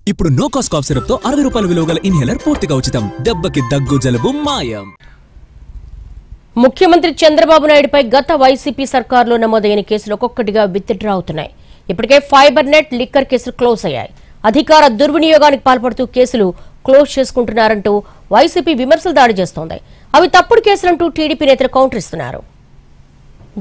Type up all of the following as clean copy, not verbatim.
ఇప్పుడు no cost cough syrup తో 60 రూపాయల విలువ గల ఇన్హేలర్ పూర్తిగా ఉచితం. దెబ్బకి దగ్గు జలుబు మాయం. ముఖ్యమంత్రి చంద్రబాబు నాయుడుపై గత వైసీపీ సర్కార్లో నమోదైన కేసులు ఒక్కొక్కటిగా విత్డ్రా అవుతున్నాయి. ఇప్పటికే ఫైబర్ నెట్ లిక్కర్ కేసులు క్లోజ్ అయ్యాయి. అధికార దుర్వినియోగానికి పాల్పడుతూ కేసులు క్లోజ్ చేసుకుంటున్నారంటూ వైసీపీ విమర్శలు దాడి చేస్తోంది. అవి తప్పుడు కేసులంటూ టీడీపీ నేతలు కౌంటర్ ఇస్తున్నారు.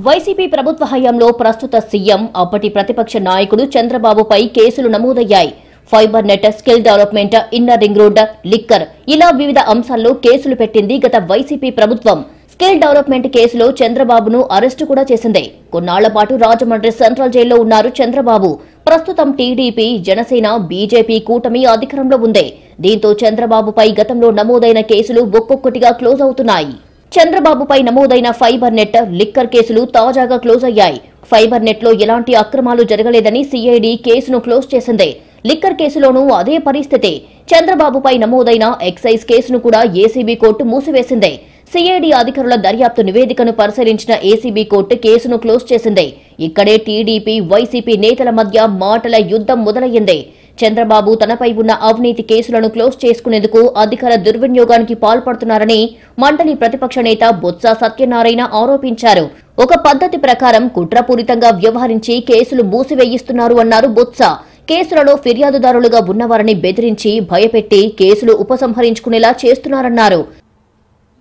వైసీపీ ప్రభుత్వ హయాంలో ప్రస్తుత సీఎం అప్పటి ప్రతిపక్ష నాయకుడు చంద్రబాబుపై కేసులు నమోదయ్యాయి. Fibre net, skill development, inner ring road, liquor ఇలా వివిధ అంశాల్లో కేసులు పెట్టింది గత వైసీపీ ప్రభుత్వం. స్కిల్ డెవలప్మెంట్ కేసులో చంద్రబాబును అరెస్టు కూడా చేసింది. కొన్నాళ్ల పాటు రాజమండ్రి సెంట్రల్ జైల్లో ఉన్నారు చంద్రబాబు. ప్రస్తుతం టీడీపీ, జనసేన, బీజేపీ కూటమి అధికారంలో ఉంది. దీంతో చంద్రబాబుపై గతంలో నమోదైన కేసులు ఒక్కొక్కటిగా క్లోజ్ అవుతున్నాయి. చంద్రబాబుపై నమోదైన ఫైబర్ నెట్, లిక్కర్ కేసులు తాజాగా క్లోజ్ అయ్యాయి. ఫైబర్ నెట్ లో ఎలాంటి అక్రమాలు జరగలేదని సిఐడి కేసును క్లోజ్ చేసింది. లిక్కర్ కేసులోనూ అదే పరిస్థితి. చంద్రబాబుపై నమోదైన ఎక్సైజ్ కేసును కూడా ఏసీబీ కోర్టు మూసివేసింది. సిఐడి అధికారుల దర్యాప్తు నివేదికను పరిశీలించిన ఏసీబీ కోర్టు కేసును క్లోజ్ చేసింది. ఇక్కడే టీడీపీ, వైసీపీ నేతల మధ్య మాటల యుద్ధం మొదలయ్యింది. చంద్రబాబు తనపై ఉన్న అవినీతి కేసులను క్లోజ్ చేసుకునేందుకు అధికార దుర్వినియోగానికి పాల్పడుతున్నారని మండలి ప్రతిపక్ష నేత బొత్స సత్యనారాయణ ఆరోపించారు. ఒక పద్ధతి ప్రకారం కుట్రపూరితంగా వ్యవహరించి కేసులు మూసివేయిస్తున్నారు అన్నారు బొత్స. కేసులలో ఫిర్యాదుదారులుగా ఉన్నవారిని బెదిరించి, భయపెట్టి కేసులు ఉపసంహరించుకునేలా చేస్తున్నారన్నారు.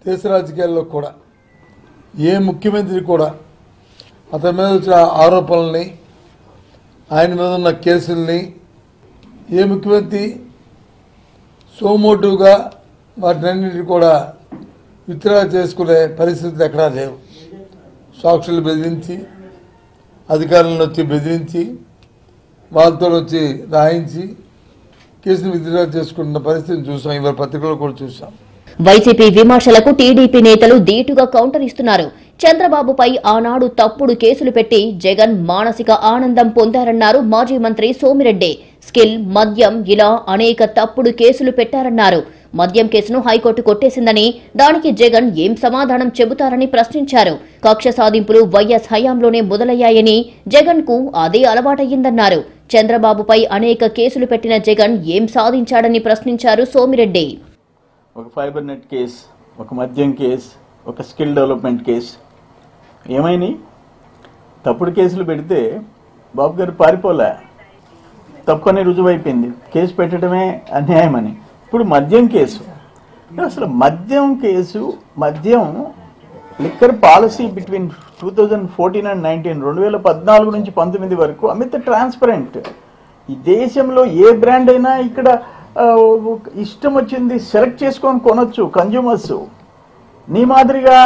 దేశ రాజకీయాల్లో కూడా ఏ ముఖ్యమంత్రి కూడా అతని మీద వచ్చిన ఆరోపణల్ని, ఆయన మీద ఉన్న కేసుల్ని ఏ ముఖ్యమంత్రి సోమోటివ్గా వాటినన్నింటినీ కూడా విత్డ్రా చేసుకునే పరిస్థితులు ఎక్కడా లేవు. సాక్షులు బెదిరించి, అధికారులను వచ్చి బెదిరించి, వాళ్ళతో వచ్చి రాయించి కేసును విత్డ్రా చేసుకున్న పరిస్థితిని చూసాం. ఇవాళ పత్రికల్లో కూడా చూసాం. వైసీపీ విమర్శలకు టీడీపీ నేతలు ధీటుగా కౌంటర్ ఇస్తున్నారు. చంద్రబాబుపై ఆనాడు తప్పుడు కేసులు పెట్టి జగన్ మానసిక ఆనందం పొందారన్నారు మాజీ మంత్రి సోమిరెడ్డి. స్కిల్, మద్యం ఇలా అనేక తప్పుడు కేసులు పెట్టారన్నారు. మద్యం కేసును హైకోర్టు కొట్టేసిందని, దానికి జగన్ ఏం సమాధానం చెబుతారని ప్రశ్నించారు. కక్ష సాధింపులు వైఎస్ హయాంలోనే మొదలయ్యాయని, జగన్ కు అదే అలవాటయ్యిందన్నారు. చంద్రబాబుపై అనేక కేసులు పెట్టిన జగన్ ఏం సాధించాడని ప్రశ్నించారు సోమిరెడ్డి. ఒక ఫైబర్ నెట్ కేసు, ఒక మద్యం కేసు, ఒక స్కిల్ డెవలప్మెంట్ కేసు ఏమైనాయి? తప్పుడు కేసులు పెడితే బాబు గారు పారిపోలే, తప్పని రుజువైపోయింది. కేసు పెట్టడమే అన్యాయమని. ఇప్పుడు మద్యం కేసు, అసలు మద్యం కేసు, మద్యం లిక్కర్ పాలసీ బిట్వీన్ 2014 and 19, 2014 నుంచి 19 వరకు అమిత ట్రాన్స్పరెంట్. ఈ దేశంలో ఏ బ్రాండ్ అయినా ఇక్కడ ఇష్టం వచ్చింది సెలెక్ట్ చేసుకొని కొనొచ్చు కన్జ్యూమర్స్. నీ మాదిరిగా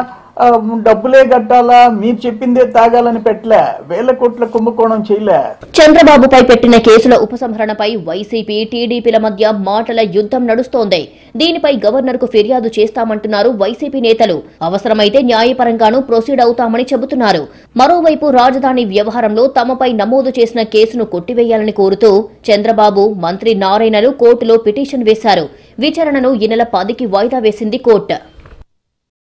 డబ్బులే కట్టాలా, మీరు చెప్పిందే తాగాలని పెట్టలే, వేల కోట్ల కుంభకోణం చేయలే. చంద్రబాబుపై పెట్టిన కేసుల ఉపసంహరణపై వైసీపీ, టీడీపీల మధ్య మాటల యుద్ధం నడుస్తోంది. దీనిపై గవర్నర్ కు ఫిర్యాదు చేస్తామంటున్నారు వైసీపీ నేతలు. అవసరమైతే న్యాయపరంగానూ ప్రొసీడ్ అవుతామని చెబుతున్నారు. మరోవైపు రాజధాని వ్యవహారంలో తమపై నమోదు చేసిన కేసును కొట్టివేయాలని కోరుతూ చంద్రబాబు, మంత్రి నారాయణలు కోర్టులో పిటిషన్ వేశారు. విచారణను ఈ నెల 10కి వాయిదా వేసింది కోర్టు.